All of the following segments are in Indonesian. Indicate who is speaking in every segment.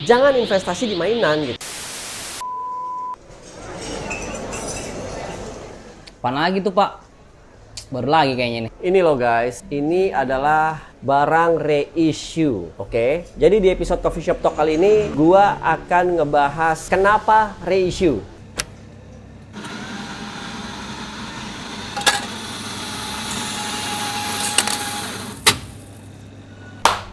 Speaker 1: Jangan investasi di mainan gitu.
Speaker 2: Apaan lagi tuh, Pak? Baru lagi kayaknya nih.
Speaker 1: Ini loh guys, ini adalah barang reissue, oke? Jadi di episode Coffee Shop Talk kali ini, gua akan ngebahas kenapa reissue.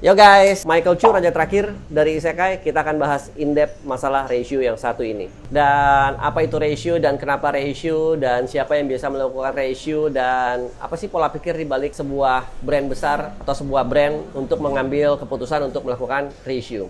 Speaker 1: Yo guys, Michael Chu, Raja Terakhir dari Isekai. Kita akan bahas in-depth masalah reissue yang satu ini. Dan apa itu reissue dan kenapa reissue dan siapa yang biasa melakukan reissue dan apa sih pola pikir di balik sebuah brand besar atau sebuah brand untuk mengambil keputusan untuk melakukan reissue.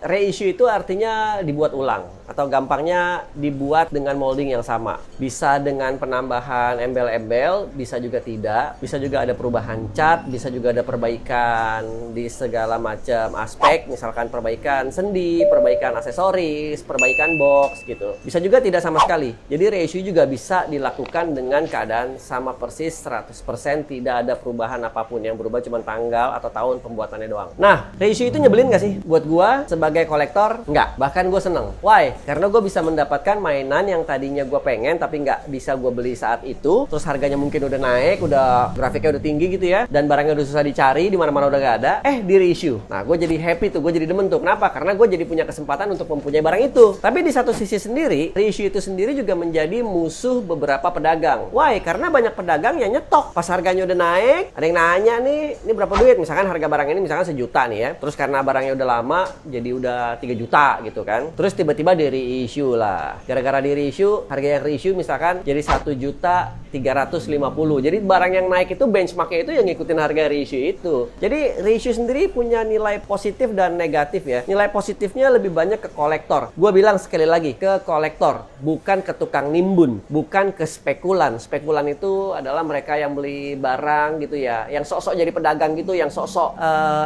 Speaker 1: Reissue itu artinya dibuat ulang atau gampangnya dibuat dengan molding yang sama. Bisa dengan penambahan embel-embel, bisa juga tidak. Bisa juga ada perubahan cat, bisa juga ada perbaikan di segala macam aspek. Misalkan perbaikan sendi, perbaikan aksesoris, perbaikan box gitu. Bisa juga tidak sama sekali. Jadi reissue juga bisa dilakukan dengan keadaan sama persis 100%, tidak ada perubahan apapun, yang berubah cuma tanggal atau tahun pembuatannya doang. Nah, reissue itu nyebelin gak sih? Buat gua sebagai kolektor, enggak. Bahkan gue seneng. Why? Karena gue bisa mendapatkan mainan yang tadinya gue pengen tapi nggak bisa gue beli saat itu. Terus harganya mungkin udah naik, udah grafiknya udah tinggi gitu ya. Dan barangnya udah susah dicari, di mana-mana udah nggak ada. Di reissue. Nah, gue jadi happy tuh, gue jadi demen tuh. Kenapa? Karena gue jadi punya kesempatan untuk mempunyai barang itu. Tapi di satu sisi sendiri, reissue itu sendiri juga menjadi musuh beberapa pedagang. Why? Karena banyak pedagang yang nyetok. Pas harganya udah naik, ada yang nanya nih, ini berapa duit? Misalkan harga barang ini misalkan 1 juta nih ya. Terus karena barangnya udah lama, jadi udah 3 juta gitu kan. Terus tiba-tiba di reissue lah. Gara-gara di reissue, harga yang reissue misalkan jadi 1.350.000. Jadi barang yang naik itu benchmarknya itu yang ngikutin harga reissue itu. Jadi reissue sendiri punya nilai positif dan negatif ya. Nilai positifnya lebih banyak ke kolektor. Gua bilang sekali lagi, ke kolektor, bukan ke tukang nimbun, bukan ke spekulan. Spekulan itu adalah mereka yang beli barang gitu ya, yang sok-sok jadi pedagang gitu, yang sok-sok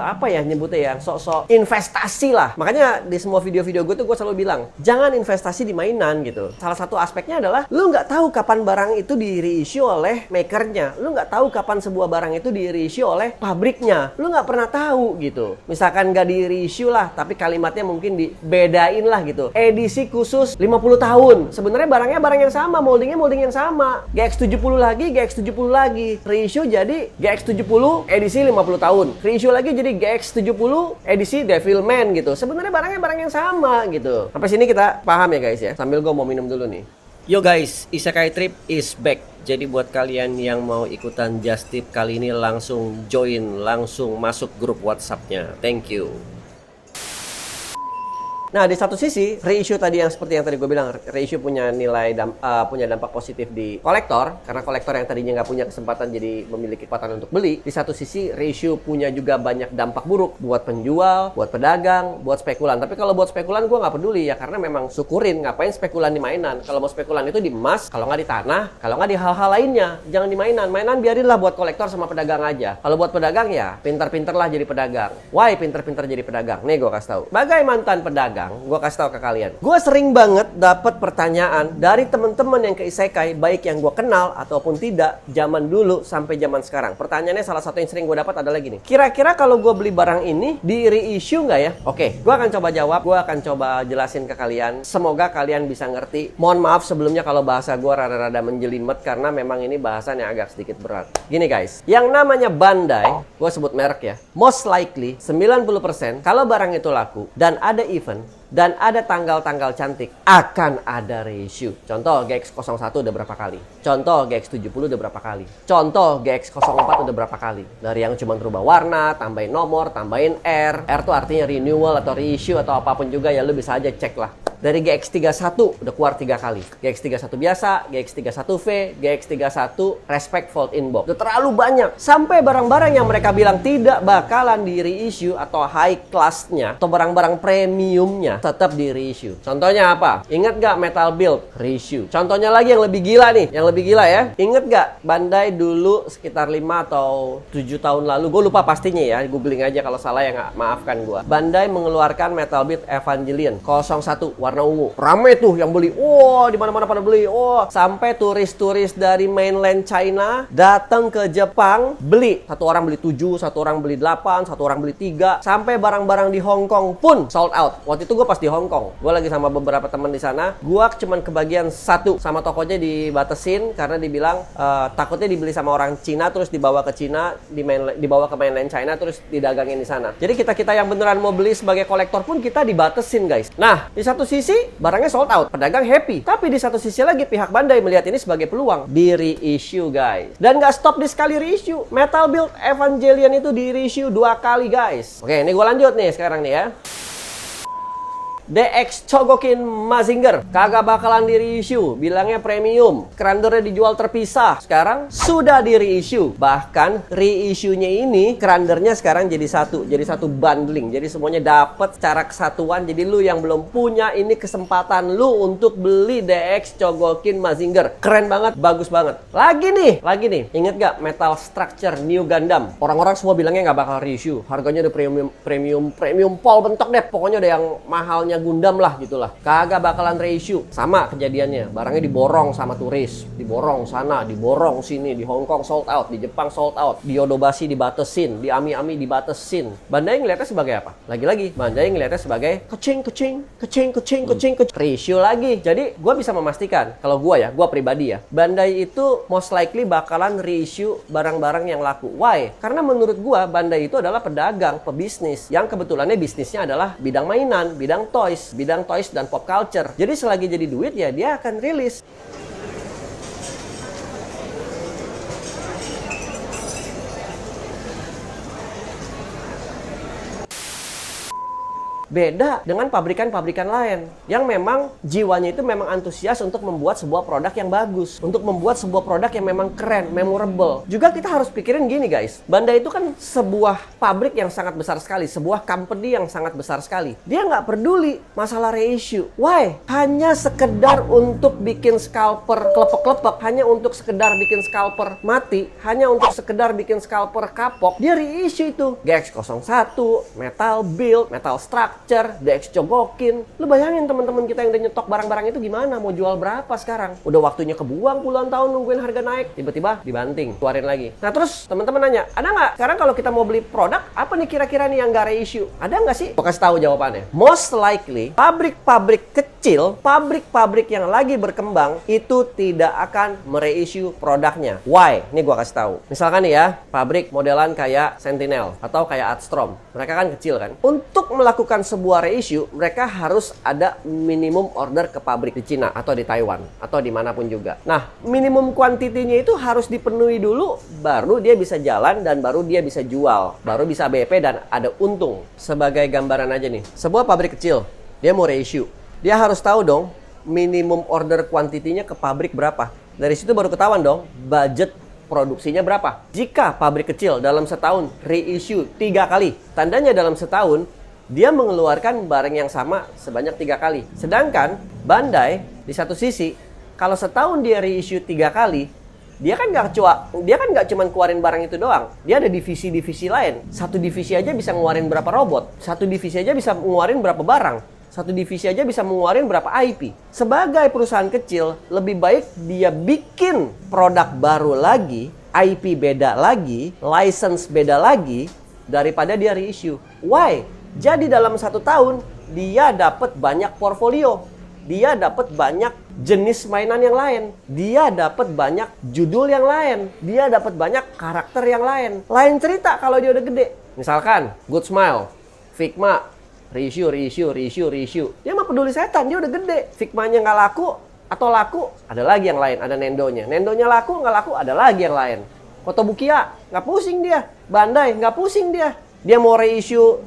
Speaker 1: apa ya nyebutnya ya, sok-sok investasi lah. Makanya di semua video-video gue tuh gue selalu bilang, jangan investasi di mainan gitu. Salah satu aspeknya adalah lu nggak tahu kapan barang itu di reissue oleh makernya. Lu nggak tahu kapan sebuah barang itu di reissue oleh pabriknya. Lu nggak pernah tahu gitu. Misalkan nggak di reissue lah, tapi kalimatnya mungkin dibedain lah gitu. Edisi khusus 50 tahun. Sebenarnya barangnya barang yang sama, moldingnya molding yang sama. GX70 lagi, GX70 lagi. Reissue jadi GX70 edisi 50 tahun. Reissue lagi jadi GX70 edisi Devilman gitu. Sebenarnya barangnya barang yang sama gitu. Sampai sini kita paham ya guys ya. Sambil gue mau minum dulu nih. Yo guys, Isekai Trip is back. Jadi buat kalian yang mau ikutan Just Tip kali ini langsung join, langsung masuk grup WhatsApp-nya. Thank you. Nah, di satu sisi, reissue tadi yang seperti yang tadi gue bilang, reissue punya nilai punya dampak positif di kolektor, karena kolektor yang tadinya nggak punya kesempatan jadi memiliki kesempatan untuk beli. Di satu sisi, reissue punya juga banyak dampak buruk buat penjual, buat pedagang, buat spekulan. Tapi kalau buat spekulan gue nggak peduli ya, karena memang syukurin, ngapain spekulan di mainan. Kalau mau spekulan itu di emas, kalau nggak di tanah, kalau nggak di hal-hal lainnya. Jangan di mainan. Mainan biarinlah buat kolektor sama pedagang aja. Kalau buat pedagang ya, pintar-pintar lah jadi pedagang. Why pintar-pintar jadi pedagang? Nih gue kasih tahu. Bagai mantan pedagang, gue kasih tahu ke kalian. Gue sering banget dapat pertanyaan dari teman-teman yang ke Isekai, baik yang gue kenal ataupun tidak, zaman dulu sampai zaman sekarang. Pertanyaannya salah satu yang sering gue dapat adalah gini. Kira-kira kalau gue beli barang ini di reissue nggak ya? Oke, gue akan coba jawab. Gue akan coba jelasin ke kalian. Semoga kalian bisa ngerti. Mohon maaf sebelumnya kalau bahasa gue rada-rada menjelimet karena memang ini bahasan yang agak sedikit berat. Gini guys, yang namanya Bandai, gue sebut merek ya, most likely 90% kalau barang itu laku dan ada event dan ada tanggal-tanggal cantik, akan ada reissue. Contoh GX01 udah berapa kali? Contoh GX70 udah berapa kali? Contoh GX04 udah berapa kali? Dari yang cuma berubah warna, tambahin nomor, tambahin R. R tuh artinya renewal atau reissue atau apapun juga ya, lu bisa aja cek lah. Dari GX31 udah keluar 3 kali. GX31 biasa, GX31V, GX31 Respect Fold In Box. Udah terlalu banyak. Sampai barang-barang yang mereka bilang tidak bakalan di reissue atau high class-nya atau barang-barang premiumnya tetap di reissue. Contohnya apa? Ingat gak Metal Build? Reissue. Contohnya lagi yang lebih gila nih. Yang lebih gila ya. Ingat gak Bandai dulu sekitar 5 atau 7 tahun lalu. Gue lupa pastinya ya. Googling aja kalau salah ya, maafkan gue. Bandai mengeluarkan Metal Build Evangelion 01 warna ungu. Rame tuh yang beli. Di mana-mana pada beli. Sampai turis-turis dari mainland China datang ke Jepang beli. Satu orang beli 7, satu orang beli 8, satu orang beli 3. Sampai barang-barang di Hong Kong pun sold out. Waktu itu gue pas di Hong Kong. Gue lagi sama beberapa teman di sana. Gue cuman kebagian satu, sama tokonya dibatesin karena dibilang takutnya dibeli sama orang Cina terus dibawa ke Cina, dibawa ke mainland China terus didagangin di sana. Jadi kita yang beneran mau beli sebagai kolektor pun kita dibatesin, guys. Nah, di satu sisi barangnya sold out, pedagang happy. Tapi di satu sisi lagi pihak Bandai melihat ini sebagai peluang di reissue, guys. Dan nggak stop di sekali reissue. Metal Build Evangelion itu di reissue 2 kali, guys. Oke, ini gue lanjut nih sekarang nih ya. DX Chogokin Mazinger kagak bakalan di reissue, bilangnya premium. Kerandernya dijual terpisah. Sekarang sudah di reissue. Bahkan reissue-nya ini kerandernya sekarang jadi satu bundling. Jadi semuanya dapat secara kesatuan. Jadi lu yang belum punya ini kesempatan lu untuk beli DX Chogokin Mazinger. Keren banget, bagus banget. Lagi nih. Ingat gak Metal Structure New Gundam? Orang-orang semua bilangnya nggak bakal reissue. Harganya udah premium pol bentok deh. Pokoknya udah yang mahalnya Gundam lah gitulah. Kagak bakalan reissue. Sama kejadiannya. Barangnya diborong sama turis. Diborong sana, diborong sini. Di Hong Kong sold out, di Jepang sold out, di Yodobashi dibatesin, di Ami-Ami dibatesin. Bandai ngeliatnya sebagai apa? Lagi-lagi Bandai ngeliatnya sebagai kecing. Reissue lagi. Jadi gue bisa memastikan kalau gue pribadi ya, Bandai itu most likely bakalan reissue barang-barang yang laku. Why? Karena menurut gue Bandai itu adalah pedagang, pebisnis yang kebetulannya bisnisnya adalah bidang mainan, bidang toys dan pop culture. Jadi selagi jadi duit ya dia akan rilis. Beda dengan pabrikan-pabrikan lain yang memang jiwanya itu memang antusias untuk membuat sebuah produk yang bagus, untuk membuat sebuah produk yang memang keren, memorable. Juga kita harus pikirin gini, guys. Bandai itu kan sebuah pabrik yang sangat besar sekali, sebuah company yang sangat besar sekali. Dia nggak peduli masalah reissue. Why? Hanya sekedar untuk bikin scalper kelepek-kelepek, hanya untuk sekedar bikin scalper mati, hanya untuk sekedar bikin scalper kapok, dia reissue itu. GX01, Metal Build, Metal Structure, DX Chogokin. Lu bayangin teman-teman kita yang udah nyetok barang-barang itu gimana? Mau jual berapa sekarang? Udah waktunya kebuang puluhan tahun nungguin harga naik. Tiba-tiba dibanting, keluarin lagi. Nah terus teman-teman nanya, ada nggak? Sekarang kalau kita mau beli produk, apa nih kira-kira nih yang nggak reissue? Ada nggak sih? Gue kasih tahu jawabannya. Most likely, pabrik-pabrik kecil, pabrik-pabrik yang lagi berkembang, itu tidak akan mereissue produknya. Why? Ini gue kasih tahu. Misalkan nih ya, pabrik modelan kayak Sentinel atau kayak Adstrom. Mereka kan kecil kan? Untuk melakukan sebuah reissue, mereka harus ada minimum order ke pabrik di Cina atau di Taiwan atau dimanapun juga. Nah, minimum kuantitinya itu harus dipenuhi dulu, baru dia bisa jalan dan baru dia bisa jual, baru bisa BP dan ada untung. Sebagai gambaran aja nih, sebuah pabrik kecil, dia mau reissue, dia harus tahu dong minimum order kuantitinya ke pabrik berapa. Dari situ baru ketahuan dong budget produksinya berapa. Jika pabrik kecil dalam setahun reissue 3 kali, tandanya dalam setahun dia mengeluarkan barang yang sama sebanyak 3 kali. Sedangkan Bandai di satu sisi, kalau setahun dia reissue 3 kali, dia kan nggak cuma keluarin barang itu doang. Dia ada divisi-divisi lain. Satu divisi aja bisa ngeluarin berapa robot. Satu divisi aja bisa ngeluarin berapa barang. Satu divisi aja bisa mengeluarin berapa IP. Sebagai perusahaan kecil, lebih baik dia bikin produk baru lagi, IP beda lagi, license beda lagi, daripada dia reissue. Why? Jadi dalam 1 tahun, dia dapat banyak portfolio. Dia dapat banyak jenis mainan yang lain. Dia dapat banyak judul yang lain. Dia dapat banyak karakter yang lain. Lain cerita kalau dia udah gede. Misalkan, Good Smile, Figma, reissue. Dia mah peduli setan, dia udah gede. Figmanya nggak laku atau laku, ada lagi yang lain. Ada Nendonya. Nendonya laku, nggak laku, ada lagi yang lain. Kotobukiya, nggak pusing dia. Bandai, nggak pusing dia. Dia mau reissue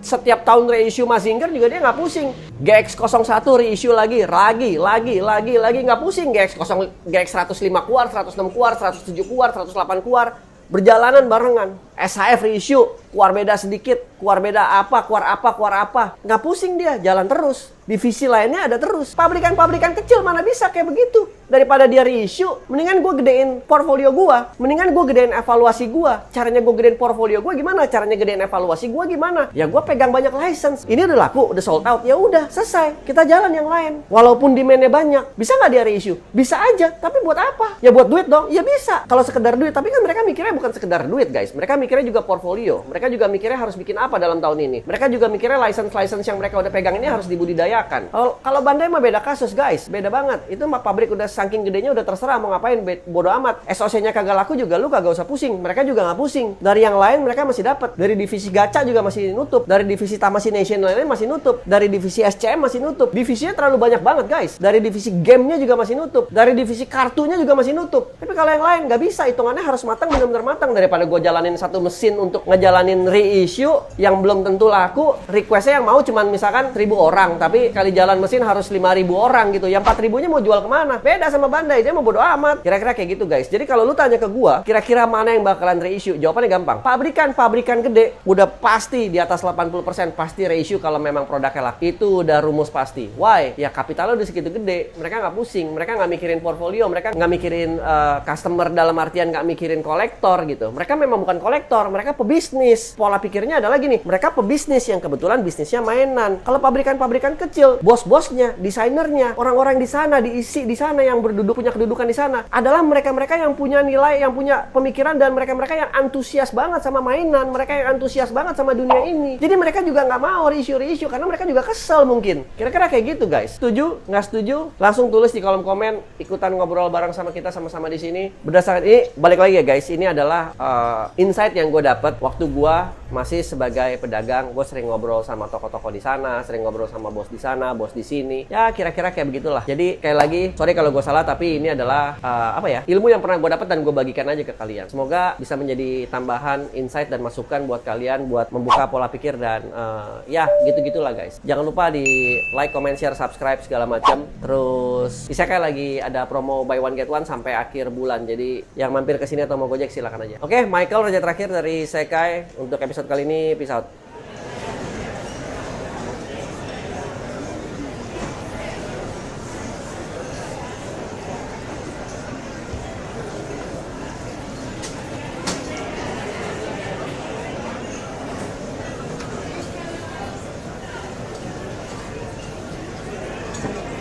Speaker 1: setiap tahun reissue Mazinger juga dia nggak pusing. GX01 reissue lagi nggak pusing. GX105 keluar, 106 keluar, 107 keluar, 108 keluar. Berjalanan barengan. SHF reissue, keluar beda sedikit, keluar apa. Nggak pusing dia, jalan terus. Divisi lainnya ada terus. Pabrikan-pabrikan kecil mana bisa kayak begitu. Daripada dia reissue, mendingan gue gedein portfolio gue. Mendingan gue gedein evaluasi gue. Caranya gue gedein portfolio gue gimana? Caranya gedein evaluasi gue gimana? Ya gue pegang banyak license. Ini udah laku, udah sold out. Ya udah, selesai. Kita jalan yang lain. Walaupun demand-nya banyak, bisa nggak dia reissue? Bisa aja. Tapi buat apa? Ya buat duit dong. Ya bisa. Kalau sekedar duit. Tapi kan mereka mikirnya bukan sekedar duit, guys. Mereka mikirnya juga portfolio. Mereka juga mikirnya harus bikin apa dalam tahun ini. Mereka juga mikirnya license yang mereka udah pegang ini harus dibudidayakan. Kalau Bandai mah beda kasus, guys. Beda banget. Itu mah pabrik udah saking gedenya udah terserah mau ngapain, bodo amat. SOC-nya kagak laku juga lu kagak usah pusing. Mereka juga nggak pusing. Dari yang lain mereka masih dapat. Dari divisi gacha juga masih nutup. Dari divisi Tamashii Nation lain masih nutup. Dari divisi SCM masih nutup. Divisinya terlalu banyak banget, guys. Dari divisi gamenya juga masih nutup. Dari divisi kartunya juga masih nutup. Tapi kalau yang lain nggak bisa. Hitungannya harus matang, benar-benar matang. Daripada gue jalanin satu mesin untuk ngejalanin reissue yang belum tentu laku. Requestnya yang mau cuman misalkan 1.000 orang. Tapi kali jalan mesin harus 5.000 orang gitu. Yang 4.000-nya mau jual kemana? Beda sama Bandai, dia mau bodo amat. Kira-kira kayak gitu, guys. Jadi kalau lu tanya ke gua, kira-kira mana yang bakalan reissue? Jawabannya gampang. Pabrikan gede udah pasti di atas 80% pasti reissue kalau memang produknya laku. Itu udah rumus pasti. Why? Ya kapitalnya udah segitu gede. Mereka nggak pusing, mereka nggak mikirin portfolio, mereka nggak mikirin customer dalam artian nggak mikirin kolektor gitu. Mereka memang bukan kolektor, mereka pebisnis. Pola pikirnya adalah gini, mereka pebisnis yang kebetulan bisnisnya mainan. Kalau pabrikan-pabrikan kecil, bos-bosnya, desainernya, orang-orang di sana, diisi di sana yang punya kedudukan di sana adalah mereka-mereka yang punya nilai, yang punya pemikiran dan mereka-mereka yang antusias banget sama mainan, mereka yang antusias banget sama dunia ini. Jadi mereka juga nggak mau reissue karena mereka juga kesel mungkin. Kira-kira kayak gitu, guys. Setuju? Nggak setuju? Langsung tulis di kolom komen, ikutan ngobrol bareng sama kita sama-sama di sini. Berdasarkan ini, balik lagi ya guys, ini adalah insight yang gue dapat waktu gue masih sebagai pedagang. Gue sering ngobrol sama toko-toko di sana, sering ngobrol sama bos di sana, bos di sini. Ya kira-kira kayak begitulah. Jadi kayak lagi, sorry kalau gue salah, tapi ini adalah ilmu yang pernah gue dapat dan gue bagikan aja ke kalian. Semoga bisa menjadi tambahan insight dan masukan buat kalian buat membuka pola pikir dan ya gitu-gitulah guys. Jangan lupa di like, comment, share, subscribe segala macam. Terus Isekai lagi ada promo buy one get one sampai akhir bulan. Jadi yang mampir ke sini atau mau Gojek silakan aja. Oke, Michael raja terakhir dari Isekai untuk episode kali ini. Peace out.